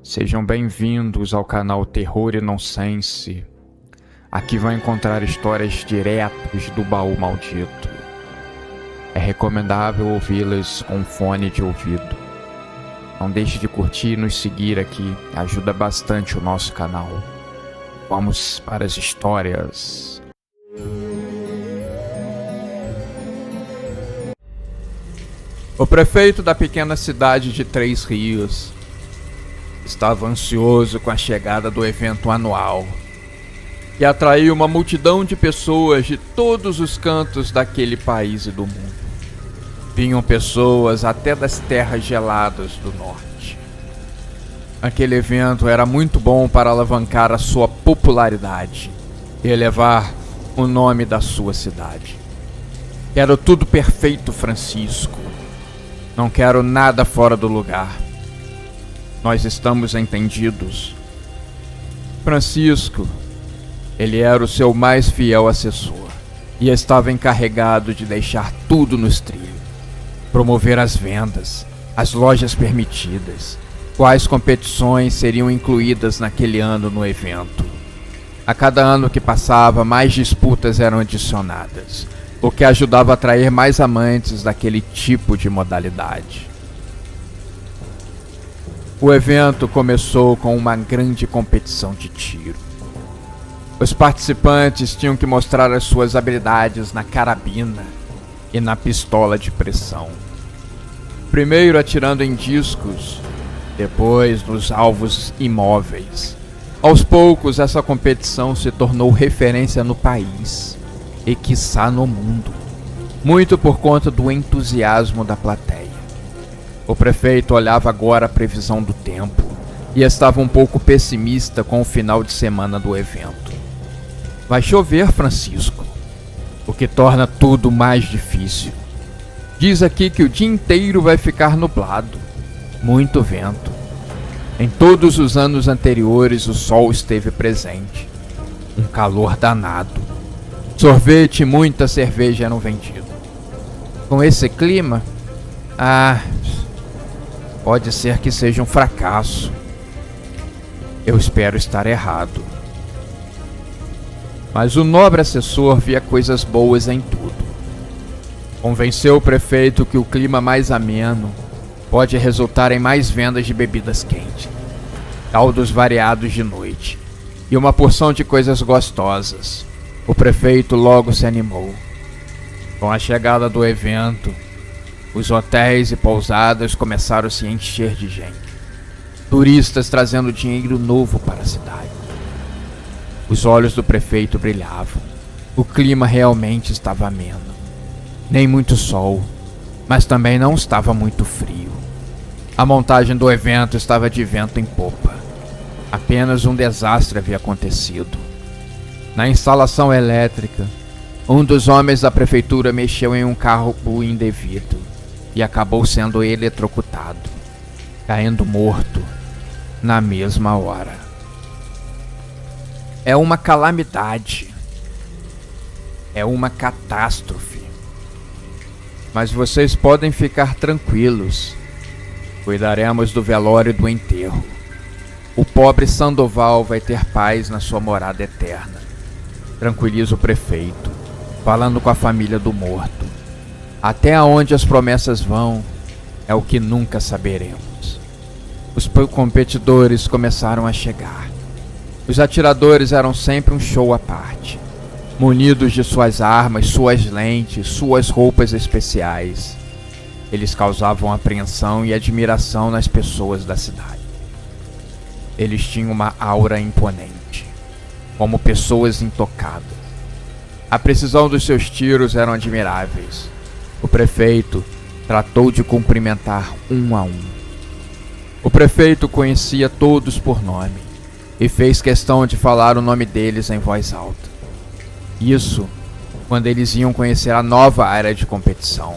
Sejam bem-vindos ao canal Terror e Nonsense. Aqui vão encontrar histórias diretas do baú maldito. É recomendável ouvi-las com fone de ouvido. Não deixe de curtir e nos seguir aqui, ajuda bastante o nosso canal. Vamos para as histórias. O prefeito da pequena cidade de Três Rios estava ansioso com a chegada do evento anual, que atraiu uma multidão de pessoas de todos os cantos daquele país e do mundo. Vinham pessoas até das terras geladas do norte. Aquele evento era muito bom para alavancar a sua popularidade e elevar o nome da sua cidade. Quero tudo perfeito, Francisco. Não quero nada fora do lugar. Nós estamos entendidos. Francisco, ele era o seu mais fiel assessor e estava encarregado de deixar tudo nos trilhos, promover as vendas, as lojas permitidas, quais competições seriam incluídas naquele ano no evento. A cada ano que passava, mais disputas eram adicionadas, o que ajudava a atrair mais amantes daquele tipo de modalidade. O evento começou com uma grande competição de tiro. Os participantes tinham que mostrar as suas habilidades na carabina e na pistola de pressão. Primeiro atirando em discos, depois nos alvos imóveis. Aos poucos, essa competição se tornou referência no país e quiçá no mundo, muito por conta do entusiasmo da plateia. O prefeito olhava agora a previsão do tempo e estava um pouco pessimista com o final de semana do evento. Vai chover, Francisco, o que torna tudo mais difícil. Diz aqui que o dia inteiro vai ficar nublado, muito vento. Em todos os anos anteriores o sol esteve presente, um calor danado. Sorvete e muita cerveja eram vendidos. Com esse clima, pode ser que seja um fracasso. Eu espero estar errado. Mas o nobre assessor via coisas boas em tudo. Convenceu o prefeito que o clima mais ameno pode resultar em mais vendas de bebidas quentes, caldos variados de noite e uma porção de coisas gostosas. O prefeito logo se animou. Com a chegada do evento, os hotéis e pousadas começaram a se encher de gente. Turistas trazendo dinheiro novo para a cidade. Os olhos do prefeito brilhavam. O clima realmente estava ameno. Nem muito sol, mas também não estava muito frio. A montagem do evento estava de vento em popa. Apenas um desastre havia acontecido. Na instalação elétrica, um dos homens da prefeitura mexeu em um carro indevido e acabou sendo eletrocutado, caindo morto na mesma hora. É uma calamidade. É uma catástrofe. Mas vocês podem ficar tranquilos. Cuidaremos do velório e do enterro. O pobre Sandoval vai ter paz na sua morada eterna. Tranquiliza o prefeito, falando com a família do morto. Até onde as promessas vão é o que nunca saberemos. Os competidores começaram a chegar. Os atiradores eram sempre um show à parte, munidos de suas armas, suas lentes, suas roupas especiais. Eles causavam apreensão e admiração nas pessoas da cidade. Eles tinham uma aura imponente, como pessoas intocadas. A precisão dos seus tiros eram admiráveis. O prefeito tratou de cumprimentar um a um. O prefeito conhecia todos por nome e fez questão de falar o nome deles em voz alta. Isso quando eles iam conhecer a nova área de competição.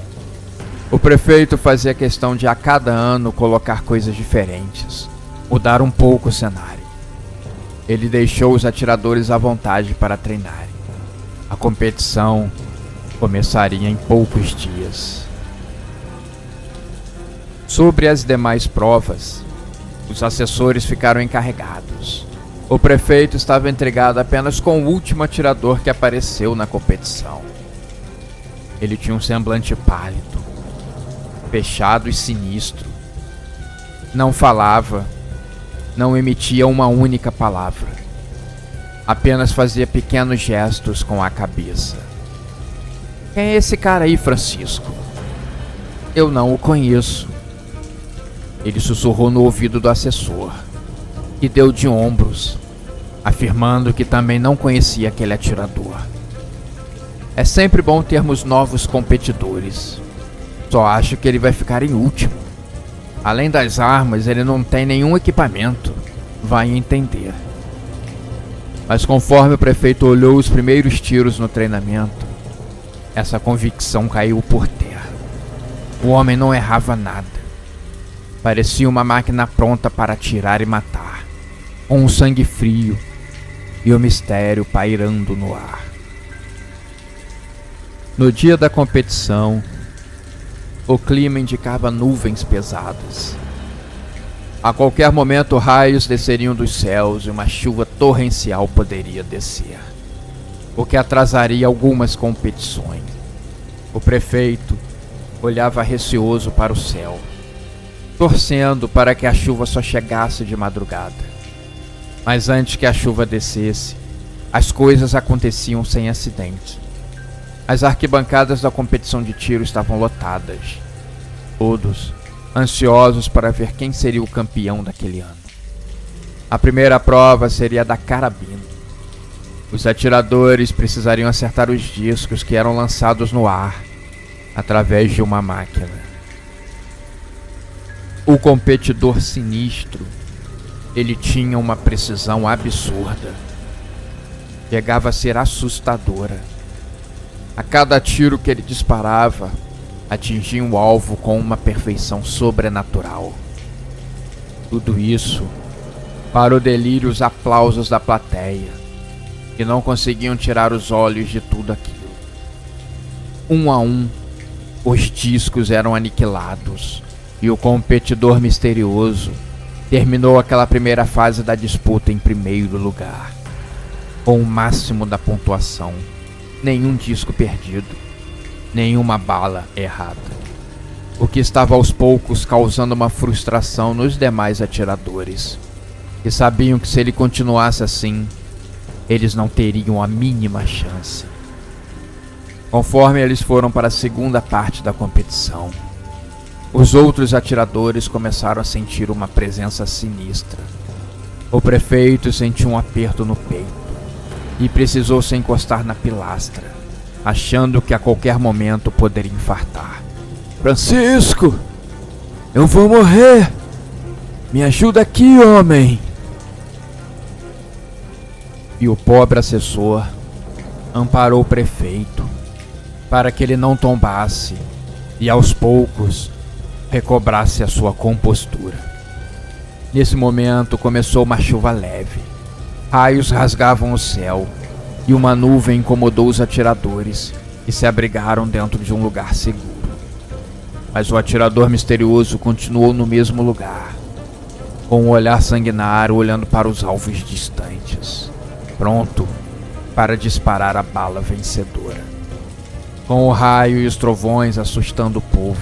O prefeito fazia questão de a cada ano colocar coisas diferentes, mudar um pouco o cenário. Ele deixou os atiradores à vontade para treinarem. A competição começaria em poucos dias. Sobre as demais provas, Os assessores ficaram encarregados. O prefeito estava intrigado apenas com o último atirador que apareceu na competição. Ele tinha um semblante pálido, fechado e sinistro. Não falava, não emitia uma única palavra. Apenas fazia pequenos gestos com a cabeça. Quem é esse cara aí, Francisco? Eu não o conheço. Ele sussurrou no ouvido do assessor, que deu de ombros, afirmando que também não conhecia aquele atirador. É sempre bom termos novos competidores. Só acho que ele vai ficar em último. Além das armas, ele não tem nenhum equipamento. Vai entender. Mas conforme o prefeito olhou os primeiros tiros no treinamento, essa convicção caiu por terra. O homem não errava nada. Parecia uma máquina pronta para atirar e matar, com um sangue frio e o mistério pairando no ar. No dia da competição, o clima indicava nuvens pesadas. A qualquer momento, raios desceriam dos céus e uma chuva torrencial poderia descer, o que atrasaria algumas competições. O prefeito olhava receoso para o céu, torcendo para que a chuva só chegasse de madrugada. Mas antes que a chuva descesse, as coisas aconteciam sem acidente. As arquibancadas da competição de tiro estavam lotadas, todos ansiosos para ver quem seria o campeão daquele ano. A primeira prova seria a da carabina. Os atiradores precisariam acertar os discos que eram lançados no ar através de uma máquina. O competidor sinistro, ele tinha uma precisão absurda. Chegava a ser assustadora. A cada tiro que ele disparava, atingia o alvo com uma perfeição sobrenatural. Tudo isso para o delírio os aplausos da plateia, que não conseguiam tirar os olhos de tudo aquilo. Um a um, os discos eram aniquilados. E o competidor misterioso terminou aquela primeira fase da disputa em primeiro lugar, com o máximo da pontuação, nenhum disco perdido, nenhuma bala errada, o que estava aos poucos causando uma frustração nos demais atiradores, que sabiam que se ele continuasse assim, eles não teriam a mínima chance. Conforme eles foram para a segunda parte da competição, os outros atiradores começaram a sentir uma presença sinistra. O prefeito sentiu um aperto no peito e precisou se encostar na pilastra, achando que a qualquer momento poderia infartar. Francisco! Eu vou morrer! Me ajuda aqui, homem! E o pobre assessor amparou o prefeito para que ele não tombasse e aos poucos recobrasse a sua compostura. Nesse momento começou uma chuva leve. Raios rasgavam o céu e uma nuvem incomodou os atiradores, que se abrigaram dentro de um lugar seguro. Mas o atirador misterioso continuou no mesmo lugar, com um olhar sanguinário olhando para os alvos distantes, pronto para disparar a bala vencedora. Com o raio e os trovões assustando o povo,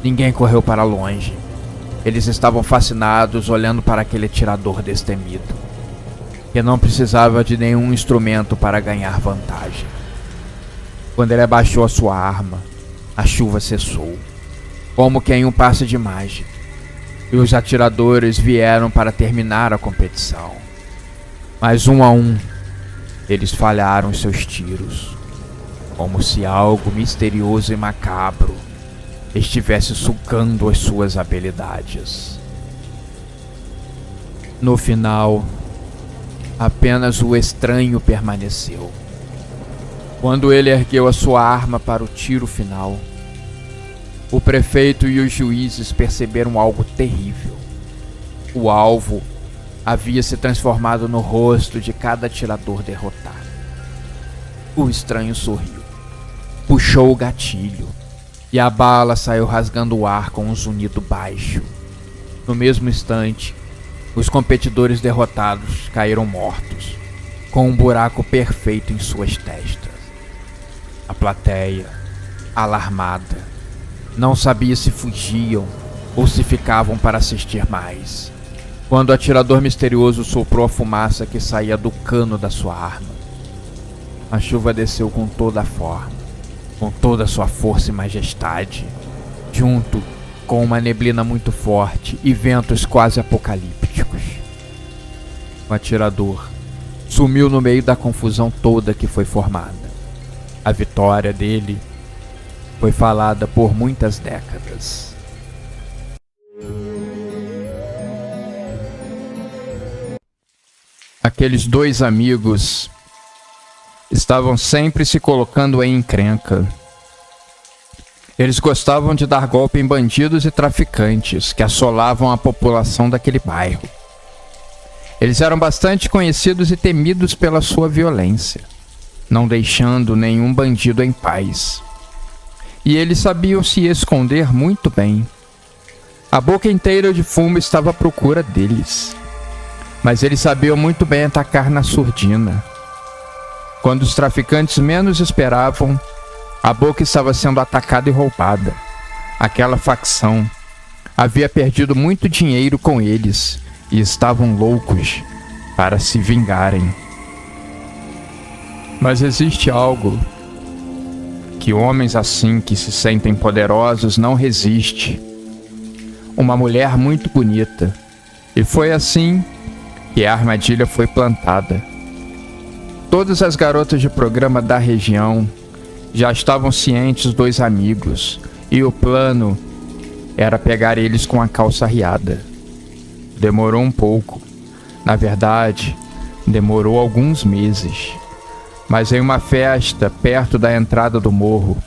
ninguém correu para longe. Eles estavam fascinados olhando para aquele atirador destemido, que não precisava de nenhum instrumento para ganhar vantagem. Quando ele abaixou a sua arma, a chuva cessou, como que em um passe de mágica, e os atiradores vieram para terminar a competição. Mas um a um, eles falharam seus tiros, como se algo misterioso e macabro estivesse sugando as suas habilidades. No final, apenas o estranho permaneceu. Quando ele ergueu a sua arma para o tiro final, o prefeito e os juízes perceberam algo terrível. O alvo havia se transformado no rosto de cada atirador derrotado. O estranho sorriu, puxou o gatilho, e a bala saiu rasgando o ar com um zunido baixo. No mesmo instante, Os competidores derrotados caíram mortos, com um buraco perfeito em suas testas. A plateia, alarmada, não sabia se fugiam ou se ficavam para assistir mais, quando o atirador misterioso soprou a fumaça que saía do cano da sua arma. A chuva desceu com toda a forma, com toda a sua força e majestade, junto com uma neblina muito forte e ventos quase apocalípticos. O atirador sumiu no meio da confusão toda que foi formada. A vitória dele foi falada por muitas décadas. Aqueles dois amigos estavam sempre se colocando em encrenca. Eles gostavam de dar golpe em bandidos e traficantes que assolavam a população daquele bairro. Eles eram bastante conhecidos e temidos pela sua violência, não deixando nenhum bandido em paz. E eles sabiam se esconder muito bem. A boca inteira de fumo estava à procura deles, mas eles sabiam muito bem atacar na surdina. Quando os traficantes menos esperavam, a boca estava sendo atacada e roubada. Aquela facção havia perdido muito dinheiro com eles e estavam loucos para se vingarem. Mas existe algo que homens assim que se sentem poderosos não resistem. Uma mulher muito bonita. E foi assim que a armadilha foi plantada. Todas as garotas de programa da região já estavam cientes dos amigos, e o plano era pegar eles com a calça riada. Demorou um pouco. Na verdade, demorou alguns meses. Mas em uma festa perto da entrada do morro,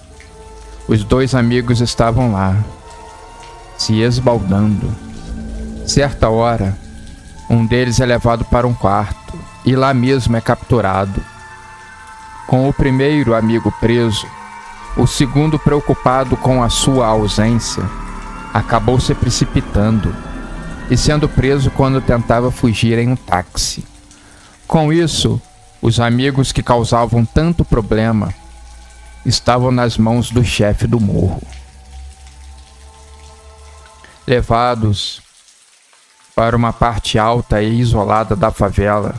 os dois amigos estavam lá, se esbaldando. Certa hora, um deles é levado para um quarto e lá mesmo é capturado. Com o primeiro amigo preso, o segundo, preocupado com a sua ausência, acabou se precipitando e sendo preso quando tentava fugir em um táxi. Com isso, os amigos que causavam tanto problema estavam nas mãos do chefe do morro. Levados para uma parte alta e isolada da favela,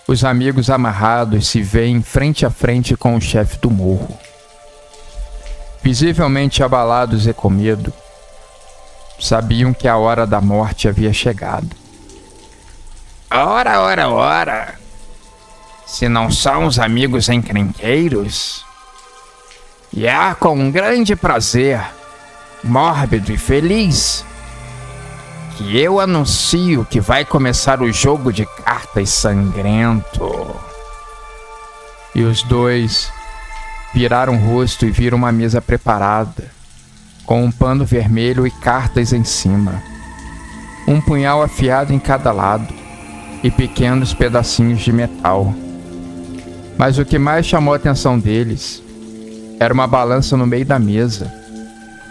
os amigos amarrados se veem frente a frente com o chefe do morro. Visivelmente abalados e com medo, sabiam que a hora da morte havia chegado. Ora! Se não são os amigos encrenqueiros, e é com um grande prazer, mórbido e feliz, que eu anuncio que vai começar o jogo de cartas sangrento. E os dois viraram o rosto e viram uma mesa preparada, com um pano vermelho e cartas em cima, um punhal afiado em cada lado e pequenos pedacinhos de metal. Mas o que mais chamou a atenção deles era uma balança no meio da mesa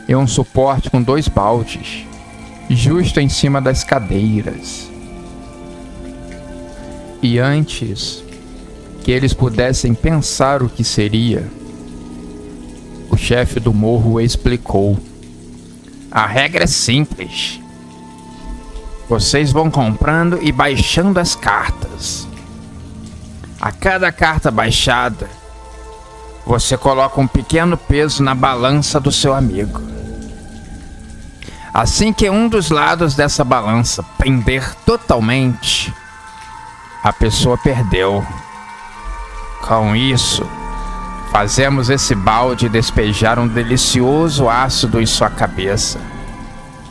e um suporte com 2 baldes, justo em cima das cadeiras. E antes que eles pudessem pensar o que seria, o chefe do morro explicou. A regra é simples. Vocês vão comprando e baixando as cartas. A cada carta baixada, você coloca um pequeno peso na balança do seu amigo. Assim que um dos lados dessa balança pender totalmente, a pessoa perdeu. Com isso, fazemos esse balde despejar um delicioso ácido em sua cabeça.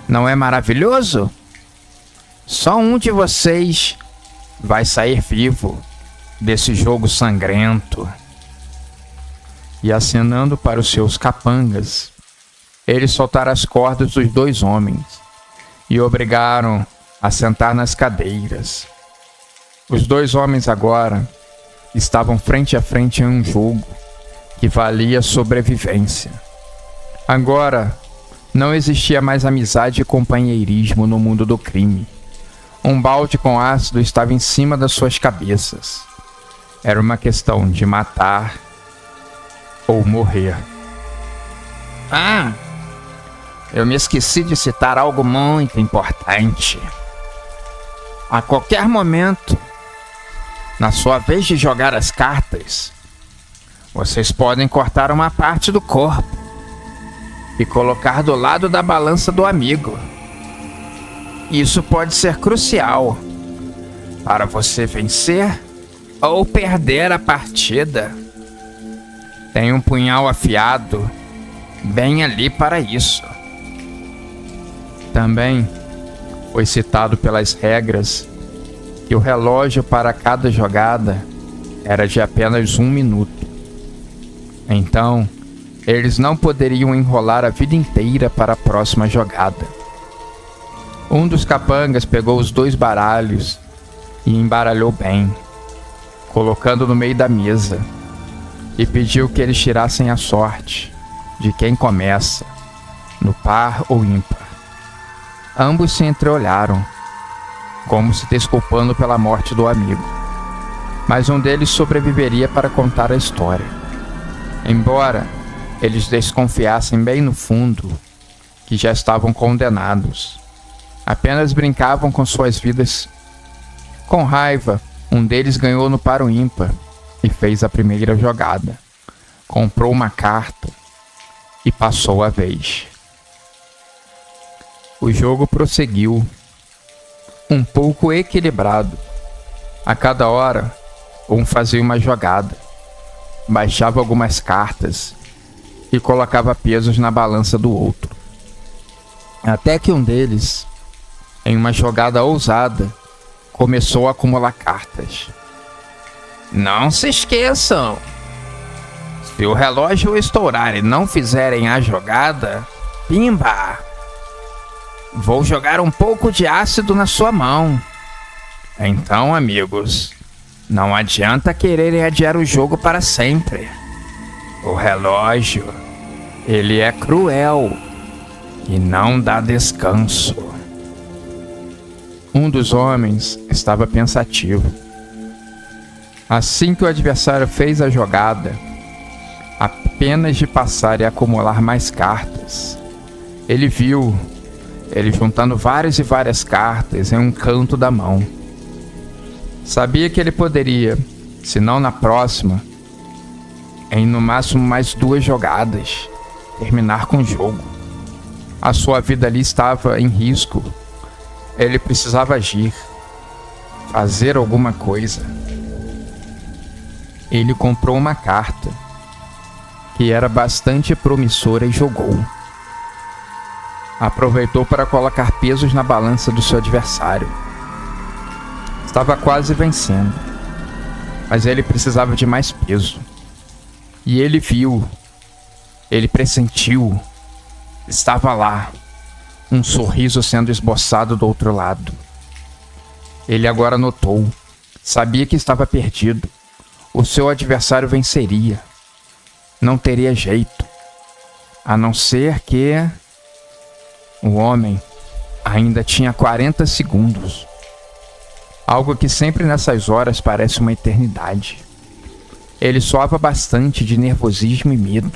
Não é maravilhoso? Só um de vocês vai sair vivo desse jogo sangrento. E acenando para os seus capangas, eles soltaram as cordas dos 2 homens e obrigaram a sentar nas cadeiras. Os 2 homens agora estavam frente a frente em um jogo que valia sobrevivência. Agora não existia mais amizade e companheirismo no mundo do crime. Um balde com ácido estava em cima das suas cabeças. Era uma questão de matar ou morrer. Ah, eu me esqueci de citar algo muito importante. A qualquer momento, na sua vez de jogar as cartas, vocês podem cortar uma parte do corpo e colocar do lado da balança do amigo. Isso pode ser crucial para você vencer ou perder a partida. Tem um punhal afiado bem ali para isso. Também foi citado pelas regras que o relógio para cada jogada era de apenas 1 minuto. Então, eles não poderiam enrolar a vida inteira para a próxima jogada. Um dos capangas pegou os 2 baralhos e embaralhou bem, colocando no meio da mesa, e pediu que eles tirassem a sorte de quem começa, no par ou ímpar. Ambos se entreolharam, como se desculpando pela morte do amigo, mas um deles sobreviveria para contar a história. Embora eles desconfiassem bem no fundo que já estavam condenados, apenas brincavam com suas vidas. Com raiva, um deles ganhou no par ou ímpar e fez a primeira jogada. Comprou uma carta e passou a vez. O jogo prosseguiu, um pouco equilibrado. A cada hora, um fazia uma jogada, baixava algumas cartas e colocava pesos na balança do outro. Até que um deles, em uma jogada ousada, começou a acumular cartas. Não se esqueçam! Se o relógio estourar e não fizerem a jogada, pimba! Vou jogar um pouco de ácido na sua mão. Então, amigos, não adianta quererem adiar o jogo para sempre. O relógio, ele é cruel e não dá descanso. Um dos homens estava pensativo. Assim que o adversário fez a jogada, apenas de passar e acumular mais cartas, ele viu ele juntando várias e várias cartas em um canto da mão. Sabia que ele poderia, se não na próxima, em no máximo mais 2 jogadas, terminar com o jogo. A sua vida ali estava em risco. Ele precisava agir, fazer alguma coisa. Ele comprou uma carta que era bastante promissora e jogou. Aproveitou para colocar pesos na balança do seu adversário. Estava quase vencendo, mas ele precisava de mais peso. E ele viu, ele pressentiu, estava lá, um sorriso sendo esboçado do outro lado. Ele agora notou, sabia que estava perdido. O seu adversário venceria. Não teria jeito, a não ser que o homem ainda tinha 40 segundos. Algo que sempre nessas horas parece uma eternidade. Ele suava bastante de nervosismo e medo.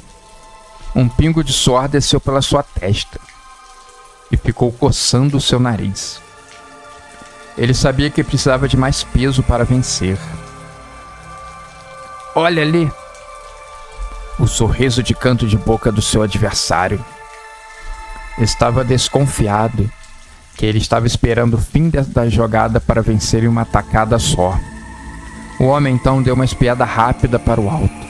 Um pingo de suor desceu pela sua testa e ficou coçando o seu nariz. Ele sabia que precisava de mais peso para vencer. Olha ali! O sorriso de canto de boca do seu adversário. Estava desconfiado que ele estava esperando o fim da jogada para vencer em uma tacada só. O homem então deu uma espiada rápida para o alto.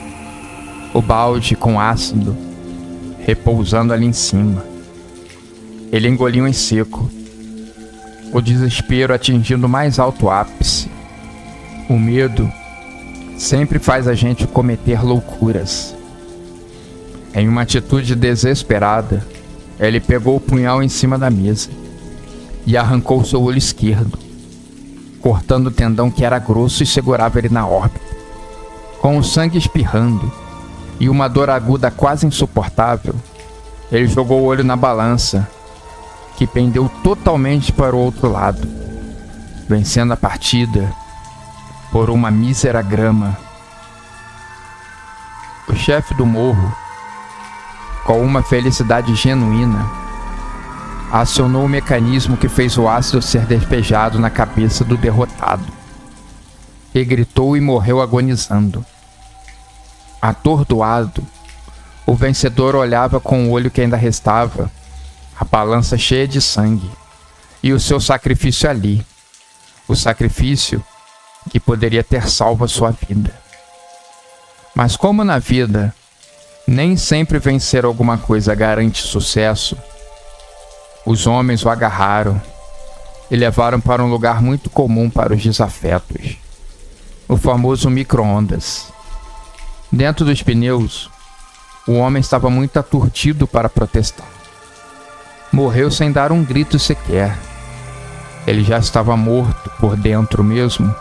O balde com ácido repousando ali em cima. Ele engoliu em seco. O desespero atingindo o mais alto ápice. O medo sempre faz a gente cometer loucuras. Em uma atitude desesperada, ele pegou o punhal em cima da mesa e arrancou seu olho esquerdo, cortando o tendão que era grosso e segurava ele na órbita. Com o sangue espirrando e uma dor aguda quase insuportável, ele jogou o olho na balança, que pendeu totalmente para o outro lado. vencendo a partida por uma mísera grama. O chefe do morro, com uma felicidade genuína, acionou o mecanismo que fez o ácido ser despejado na cabeça do derrotado, que gritou e morreu agonizando. Atordoado, o vencedor olhava com o olho que ainda restava, a balança cheia de sangue, e o seu sacrifício ali, o sacrifício que poderia ter salvo a sua vida. Mas como na vida, nem sempre vencer alguma coisa garante sucesso, os homens o agarraram e levaram para um lugar muito comum para os desafetos, o famoso micro-ondas. Dentro dos pneus, o homem estava muito aturdido para protestar. Morreu sem dar um grito sequer. Ele já estava morto por dentro mesmo.